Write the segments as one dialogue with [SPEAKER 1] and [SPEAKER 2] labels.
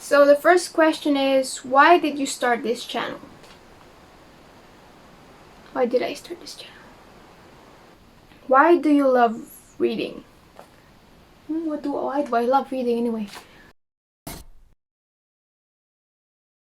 [SPEAKER 1] So the first question is, why did you start this channel? Why did I start this channel? Why do you love reading? Why do I love reading anyway?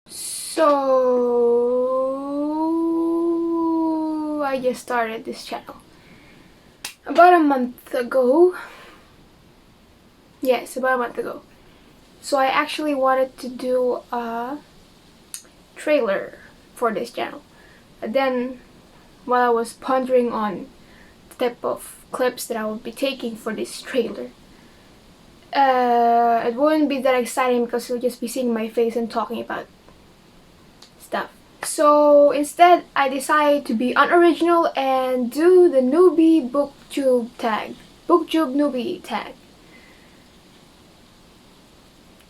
[SPEAKER 1] So I just started this channel about a month ago. Yes, about a month ago. So I actually wanted to do a trailer for this channel. But then while I was pondering on the type of clips that I would be taking for this trailer, it wouldn't be that exciting because you'll just be seeing my face and talking about stuff. So instead, I decided to be unoriginal and do the newbie booktube tag. Booktube newbie tag.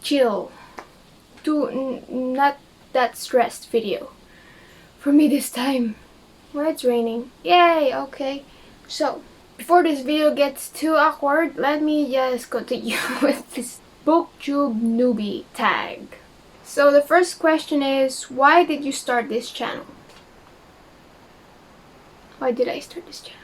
[SPEAKER 1] Chill. Do not that stressed video for me this time. Well, it's raining. Yay, okay. So, before this video gets too awkward, let me just continue with this booktube newbie tag. So the first question is, why did you start this channel? Why did I start this channel?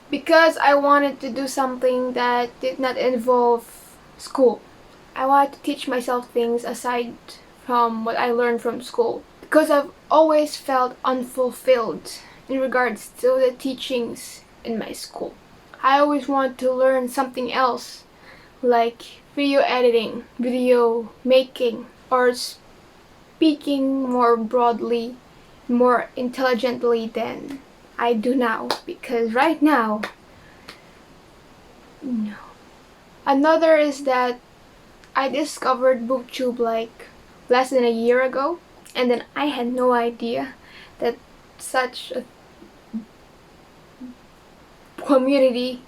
[SPEAKER 1] Because I wanted to do something that did not involve school. I wanted to teach myself things aside from what I learned from school. Because I've always felt unfulfilled in regards to the teachings in my school. I always want to learn something else, like video editing, video making, or speaking more broadly, more intelligently than I do now, because right now, no. Another is that I discovered booktube like less than a year ago, and then I had no idea that such a community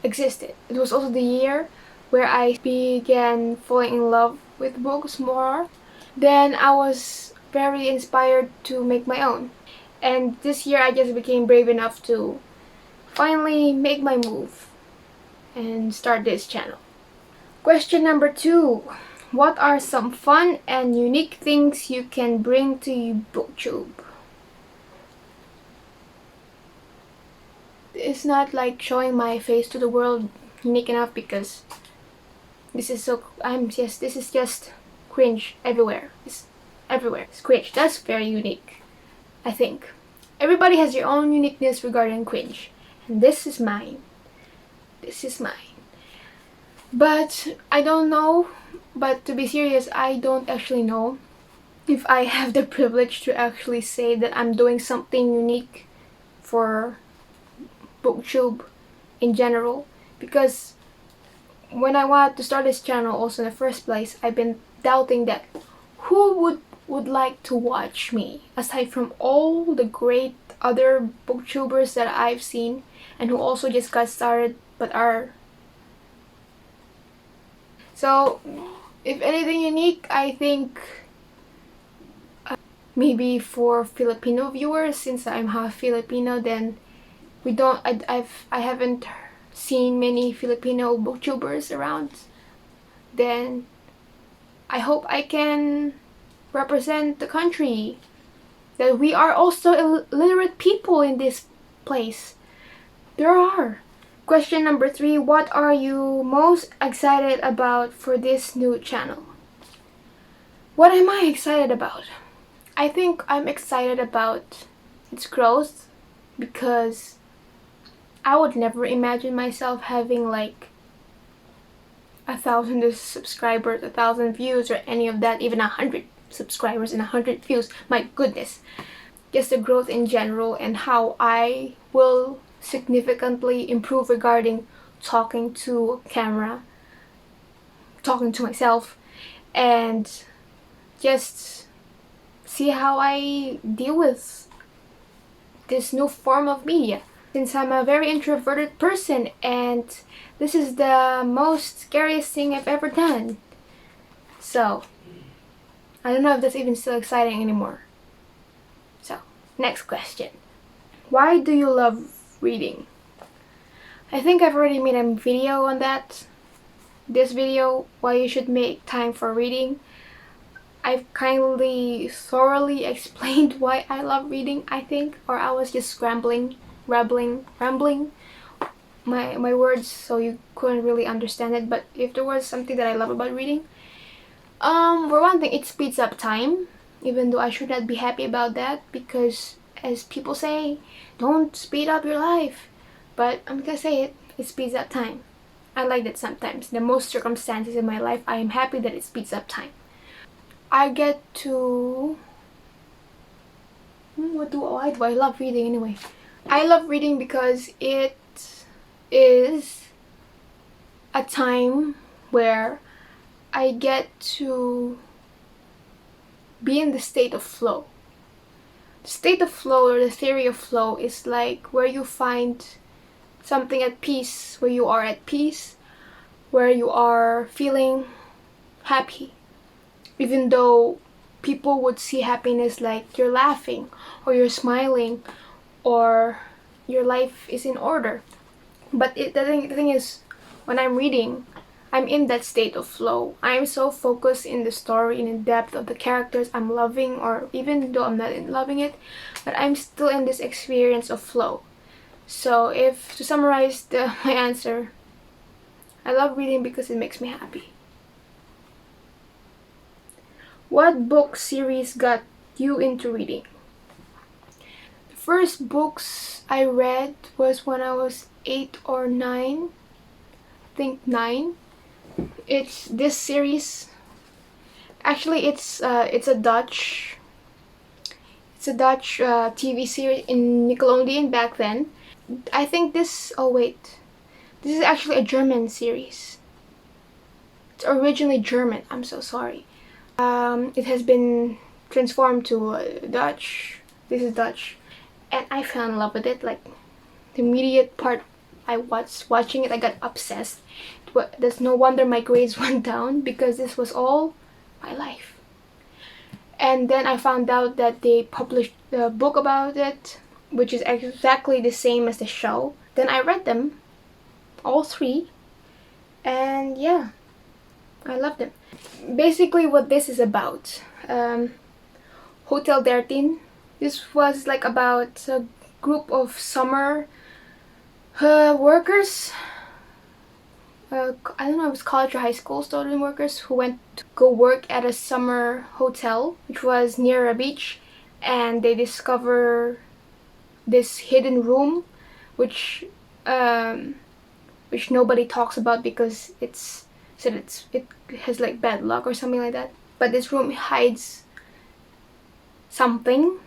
[SPEAKER 1] existed. It was also the year where I began falling in love with books more. Then I was very inspired to make my own. And this year I just became brave enough to finally make my move and start this channel. Question number 2. What are some fun and unique things you can bring to booktube? It's not like showing my face to the world unique enough because this is just cringe everywhere. It's everywhere. It's cringe. That's very unique, I think. Everybody has their own uniqueness regarding cringe, and this is mine. This is mine. But I don't know, but to be serious, I don't actually know if I have the privilege to actually say that I'm doing something unique for booktube in general, because when I wanted to start this channel also in the first place, I've been doubting that who would like to watch me aside from all the great other booktubers that I've seen and who also just got started but are. So if anything unique, I think maybe for Filipino viewers, since I'm half Filipino, then I haven't seen many Filipino booktubers around. Then I hope I can represent the country, that we are also illiterate people in this place. There are. Question number 3. What are you most excited about for this new channel? What am I excited about? I think I'm excited about its growth, because I would never imagine myself having like 1,000 subscribers, 1,000 views, or any of that, even 100 subscribers and 100 views. My goodness. Just the growth in general and how I will significantly improve regarding talking to camera, talking to myself, and just see how I deal with this new form of media. Since I'm a very introverted person and this is the most scariest thing I've ever done. So, I don't know if that's even still exciting anymore. So, next question. Why do you love reading? I think I've already made a video on that. this video, why you should make time for reading. I've kindly, thoroughly explained why I love reading, I think, or I was just rambling my words so you couldn't really understand it. But if there was something that I love about reading, for one thing, it speeds up time, even though I should not be happy about that, because as people say, don't speed up your life. But I'm gonna say it, it speeds up time. I like that sometimes. In most circumstances in my life, I am happy that it speeds up time. I get to... why do I love reading anyway? I love reading because it is a time where I get to be in the state of flow. The state of flow, or the theory of flow, is like where you find something at peace, where you are at peace, where you are feeling happy. Even though people would see happiness like you're laughing, or you're smiling, or your life is in order. But the thing is, when I'm reading, I'm in that state of flow. I'm so focused in the story and in depth of the characters I'm loving, or even though I'm not loving it, but I'm still in this experience of flow. So if to summarize my answer, I love reading because it makes me happy. What book series got you into reading? The first books I read was when I was 8 or 9. I think 9. It's this series. Actually, it's a Dutch TV series in Nickelodeon back then. I think this. Oh wait, this is actually a German series. It's originally German. I'm so sorry. It has been transformed to Dutch. This is Dutch, and I fell in love with it. Like the immediate part I was watching it, I got obsessed. There's no wonder my grades went down, because this was all my life. And then I found out that they published a book about it, which is exactly the same as the show. Then I read them, all 3, and yeah, I loved them. Basically what this is about, Hotel 13. This was like about a group of summer workers, I don't know if it's college or high school student workers, who went to go work at a summer hotel which was near a beach, and they discover this hidden room which nobody talks about because it has like bad luck or something like that. But this room hides something,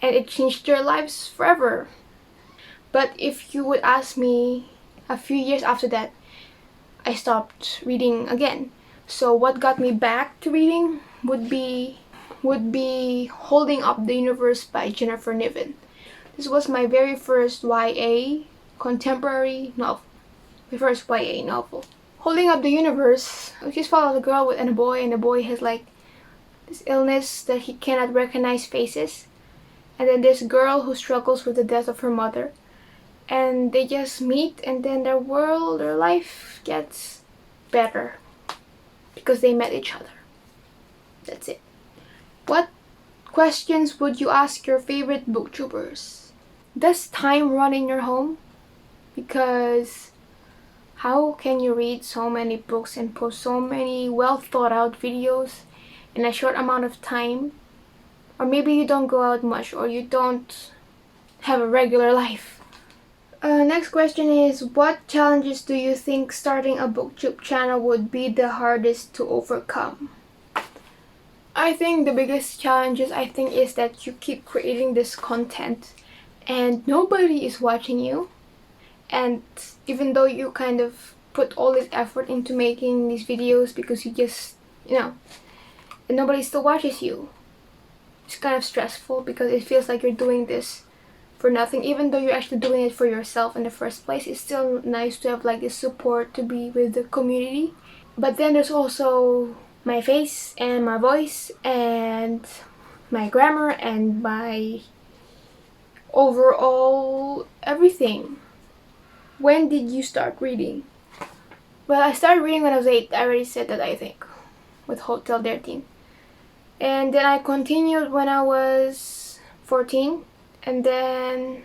[SPEAKER 1] and it changed their lives forever. But if you would ask me, a few years after that, I stopped reading again. So what got me back to reading would be Holding Up the Universe by Jennifer Niven. This was my very first YA contemporary novel. My first YA novel. Holding Up the Universe, we just follow a girl and a boy has like this illness that he cannot recognize faces. And then this girl who struggles with the death of her mother. And they just meet, and then their life gets better because they met each other. That's it. What questions would you ask your favorite booktubers? Does time run in your home? Because how can you read so many books and post so many well thought out videos in a short amount of time? Or maybe you don't go out much, or you don't have a regular life. Next question is, what challenges do you think starting a booktube channel would be the hardest to overcome? I think the biggest challenges is that you keep creating this content and nobody is watching you. And even though you kind of put all this effort into making these videos because you just, and nobody still watches you. It's kind of stressful because it feels like you're doing this for nothing, even though you're actually doing it for yourself in the first place. It's still nice to have like this support to be with the community. But then there's also my face and my voice and my grammar and my overall everything. When did you start reading? Well, I started reading when I was 8. I already said that, I think, with Hotel 13. And then I continued when I was 14. And then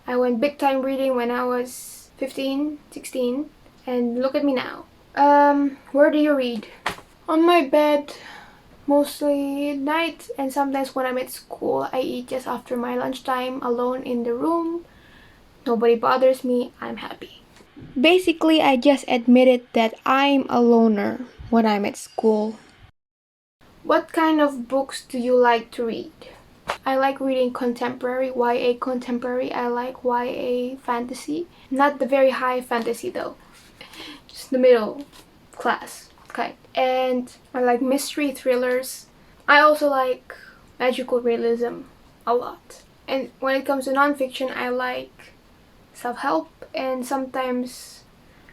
[SPEAKER 1] I went big time reading when I was 15, 16. And look at me now. Where do you read? On my bed, mostly at night, and sometimes when I'm at school. I eat just after my lunchtime, alone in the room. Nobody bothers me. I'm happy. Basically, I just admitted that I'm a loner when I'm at school. What kind of books do you like to read? I like reading contemporary, YA contemporary. I like YA fantasy. Not the very high fantasy though. Just the middle class kind. And I like mystery thrillers. I also like magical realism a lot. And when it comes to nonfiction, I like self-help and sometimes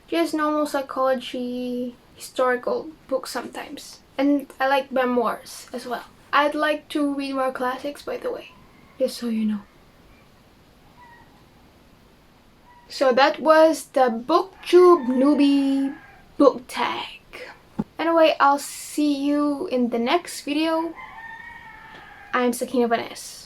[SPEAKER 1] just normal psychology, historical books sometimes. And I like memoirs as well. I'd like to read more classics, by the way, just so you know. So that was the booktube newbie book tag. Anyway, I'll see you in the next video. I'm Sakina Vanessa.